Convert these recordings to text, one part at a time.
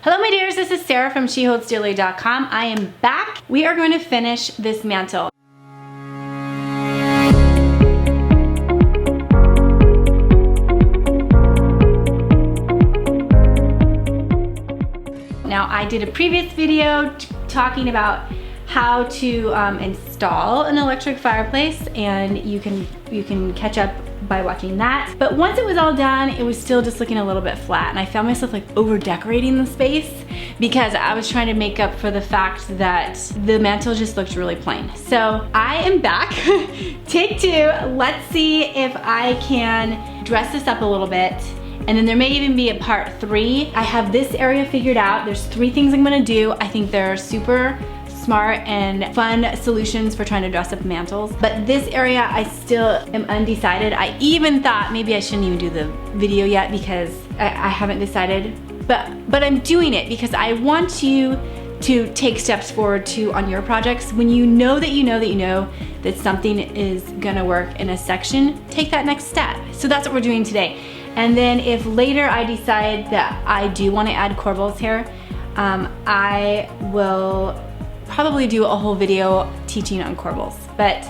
Hello my dears, this is Sarah from SheHoldSdearly.com. I am back. We are going to finish this mantle. Now I did a previous video talking about how to install an electric fireplace, and you can catch up by watching that. But once it was all done, it was still just looking a little bit flat, and I found myself like over decorating the space because I was trying to make up for the fact that the mantle just looked really plain. So I am back. Take two. Let's see if I can dress this up a little bit. And then there may even be a part 3. I have this area figured out. There's 3 things I'm gonna do. I think they're super smart and fun solutions for trying to dress up mantles. But this area, I still am undecided. I even thought maybe I shouldn't even do the video yet because I haven't decided. But I'm doing it because I want you to take steps forward too on your projects. When you know that something is gonna work in a section, take that next step. So that's what we're doing today. And then if later I decide that I do want to add corbels here, I will probably do a whole video teaching on corbels. But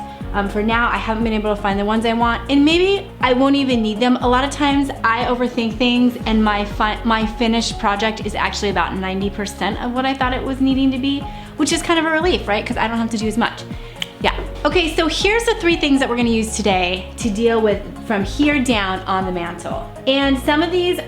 for now, I haven't been able to find the ones I want, and maybe I won't even need them. A lot of times I overthink things, and my finished project is actually about 90% of what I thought it was needing to be, which is kind of a relief, right? Because I don't have to do as much. Yeah. Okay, so here's the 3 things that we're gonna use today to deal with from here down on the mantle. And some of these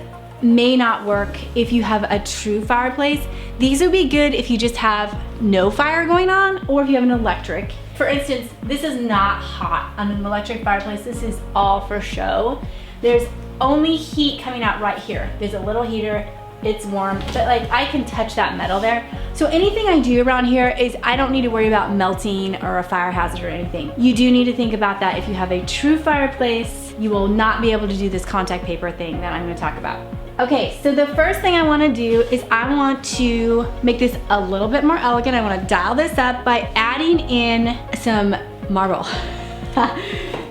may not work if you have a true fireplace. These would be good if you just have no fire going on, or if you have an electric. For instance, this is not hot on an electric fireplace. This is all for show. There's only heat coming out right here. There's a little heater. It's warm, but like I can touch that metal there. So anything I do around here is I don't need to worry about melting or a fire hazard or anything. You do need to think about that. If you have a true fireplace, you will not be able to do this contact paper thing that I'm gonna talk about. Okay, so the first thing I wanna do is I want to make this a little bit more elegant. I wanna dial this up by adding in some marble.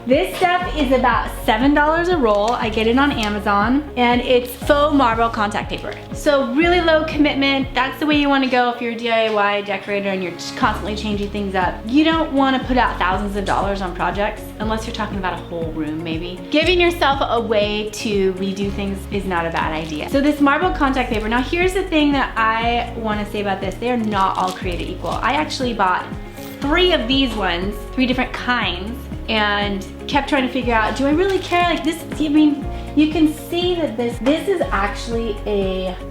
This stuff is about $7 a roll. I get it on Amazon, and it's faux marble contact paper. So really low commitment. That's the way you wanna go if you're a DIY decorator and you're just constantly changing things up. You don't wanna put out thousands of dollars on projects unless you're talking about a whole room maybe. Giving yourself a way to redo things is not a bad idea. So this marble contact paper, now here's the thing that I wanna say about this. They're not all created equal. I actually bought 3 of these ones, 3 different kinds, and kept trying to figure out, do I really care? Like this, I mean, you can see that this is actually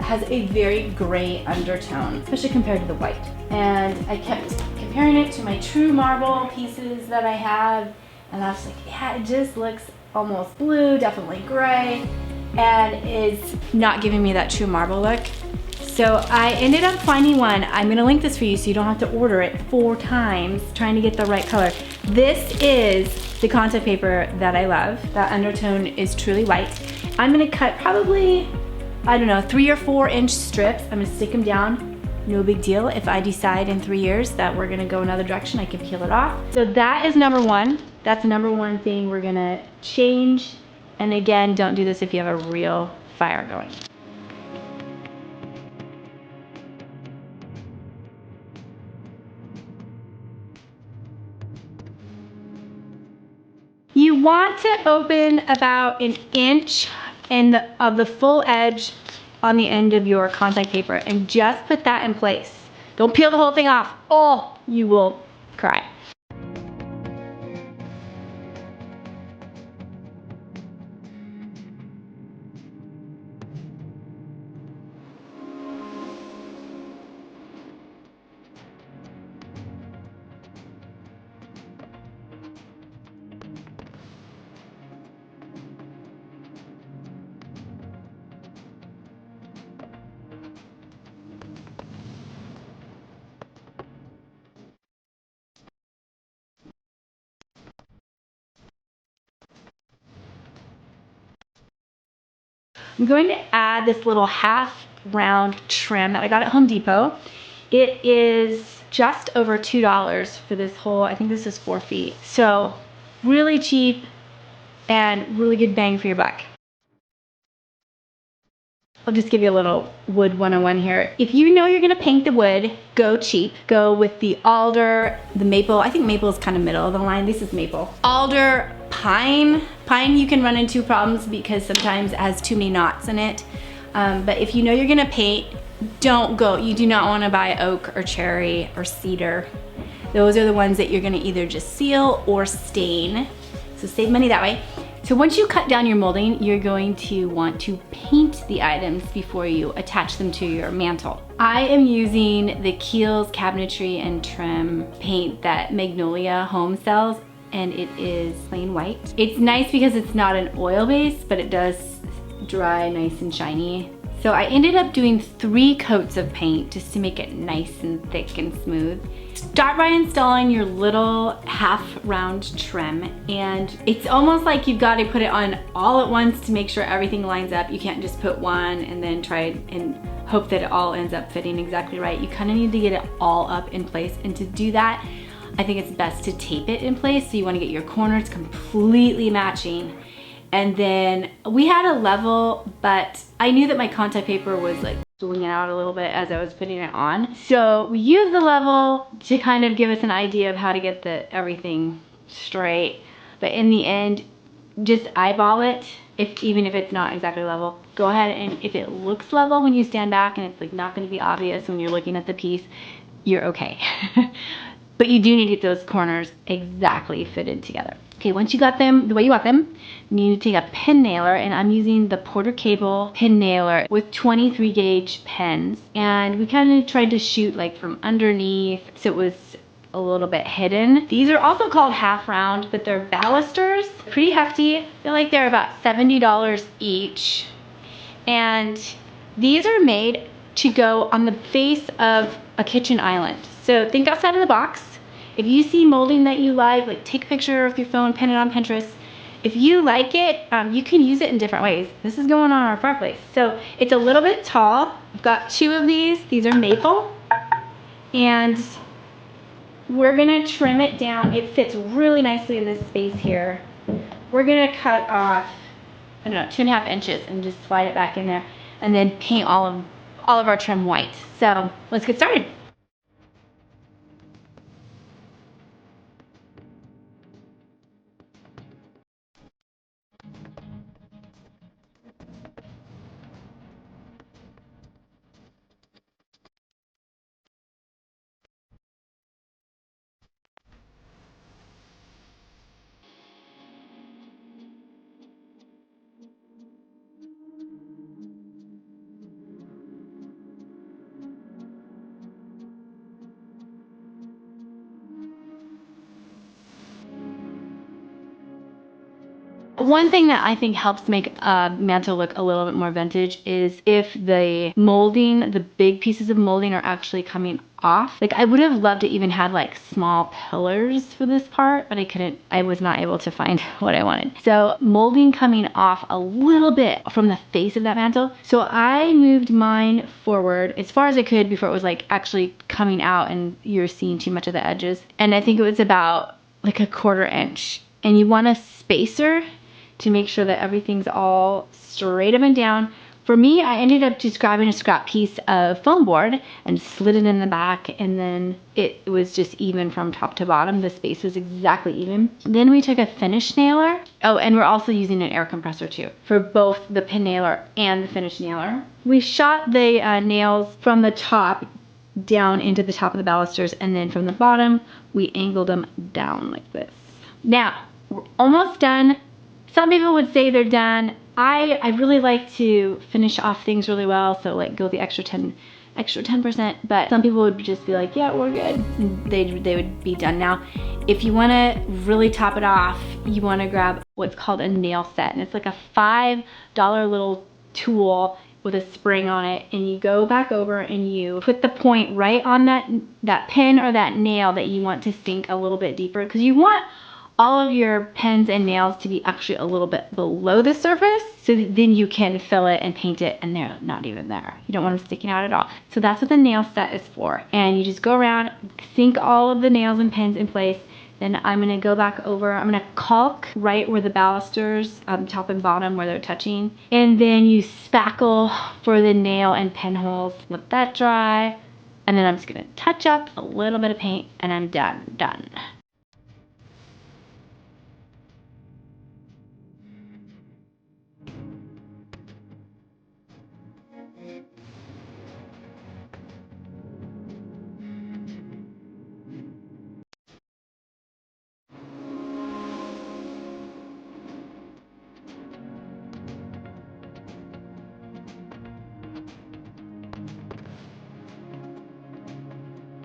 has a very gray undertone, especially compared to the white. And I kept comparing it to my true marble pieces that I have, and I was like, yeah, it just looks almost blue, definitely gray, and is not giving me that true marble look. So I ended up finding one. I'm gonna link this for you so you don't have to order it 4 times trying to get the right color. This is the contact paper that I love. That undertone is truly white. I'm gonna cut probably, I don't know, 3 or 4 inch strips. I'm gonna stick them down. No big deal. If I decide in 3 years that we're gonna go another direction, I can peel it off. So that is number 1. That's the number 1 thing we're gonna change. And again, don't do this if you have a real fire going. You want to open about 1 inch of the full edge on the end of your contact paper, and just put that in place. Don't peel the whole thing off. Oh, you will cry. I'm going to add this little half round trim that I got at Home Depot. It is just over $2 for this whole, I think this is 4 feet. So really cheap and really good bang for your buck. I'll just give you a little wood 101 here. If you know you're gonna paint the wood, go cheap. Go with the alder, the maple. I think maple is kind of middle of the line. This is maple. Alder, pine. Pine you can run into problems because sometimes it has too many knots in it. But if you know you're gonna paint, don't go. You do not wanna buy oak or cherry or cedar. Those are the ones that you're gonna either just seal or stain. So save money that way. So once you cut down your molding, you're going to want to paint the items before you attach them to your mantle. I am using the Kiehl's Cabinetry and Trim paint that Magnolia Home sells, and it is plain white. It's nice because it's not an oil base, but it does dry nice and shiny. So I ended up doing 3 coats of paint just to make it nice and thick and smooth. Start by installing your little half round trim, and it's almost like you've got to put it on all at once to make sure everything lines up. You can't just put one and then try and hope that it all ends up fitting exactly right. You kind of need to get it all up in place, and to do that, I think it's best to tape it in place. So you want to get your corners completely matching. And then we had a level, but I knew that my contact paper was like swinging out a little bit as I was putting it on. So we used the level to kind of give us an idea of how to get everything straight. But in the end, just eyeball it, even if it's not exactly level. Go ahead, and if it looks level when you stand back and it's like not going to be obvious when you're looking at the piece, you're okay. But you do need to get those corners exactly fitted together. Okay, once you got them the way you want them, you need to take a pen nailer, and I'm using the Porter Cable pen nailer with 23 gauge pens. And we kind of tried to shoot like from underneath, so it was a little bit hidden. These are also called half round, but they're balusters. Pretty hefty. I feel like they're about $70 each. And these are made to go on the face of a kitchen island. So think outside of the box. If you see molding that you like take a picture with your phone, pin it on Pinterest. If you like it, you can use it in different ways. This is going on our fireplace. So it's a little bit tall. I've got 2 of these. These are maple. And we're gonna trim it down. It fits really nicely in this space here. We're gonna cut off, I don't know, 2.5 inches and just slide it back in there, and then paint all of our trim white. So let's get started. One thing that I think helps make a mantle look a little bit more vintage is if the molding, the big pieces of molding are actually coming off. Like I would have loved to even had like small pillars for this part, but I was not able to find what I wanted. So molding coming off a little bit from the face of that mantle. So I moved mine forward as far as I could before it was like actually coming out and you're seeing too much of the edges. And I think it was about like a 1/4 inch. And you want a spacer to make sure that everything's all straight up and down. For me, I ended up just grabbing a scrap piece of foam board and slid it in the back, and then it was just even from top to bottom. The space was exactly even. Then we took a finish nailer. Oh, and we're also using an air compressor too for both the pin nailer and the finish nailer. We shot the nails from the top down into the top of the balusters, and then from the bottom, we angled them down like this. Now, we're almost done. Some people would say they're done. I really like to finish off things really well, so like go the extra 10%, but some people would just be like, yeah, we're good. And they would be done. Now, if you wanna really top it off, you wanna grab what's called a nail set, and it's like a $5 little tool with a spring on it, and you go back over and you put the point right on that pin or that nail that you want to sink a little bit deeper, because you want all of your pens and nails to be actually a little bit below the surface, so then you can fill it and paint it and they're not even there. You don't want them sticking out at all. So that's what the nail set is for. And you just go around, sink all of the nails and pens in place, Then I'm gonna go back over, I'm gonna caulk right where the balusters, top and bottom where they're touching. And then use spackle for the nail and pen holes. Let that dry. And then I'm just gonna touch up a little bit of paint and I'm done.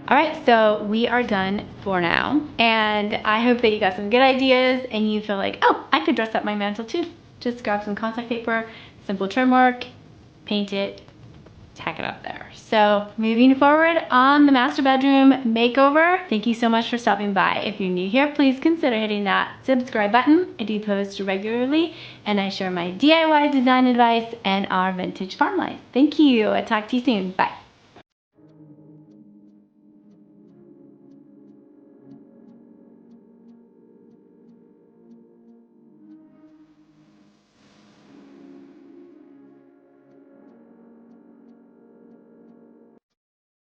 All right, so we are done for now. And I hope that you got some good ideas and you feel like, oh, I could dress up my mantle too. Just grab some contact paper, simple trim work, paint it, tack it up there. So moving forward on the master bedroom makeover, thank you so much for stopping by. If you're new here, please consider hitting that subscribe button. I do post regularly and I share my DIY design advice and our vintage farm life. Thank you. I'll talk to you soon. Bye.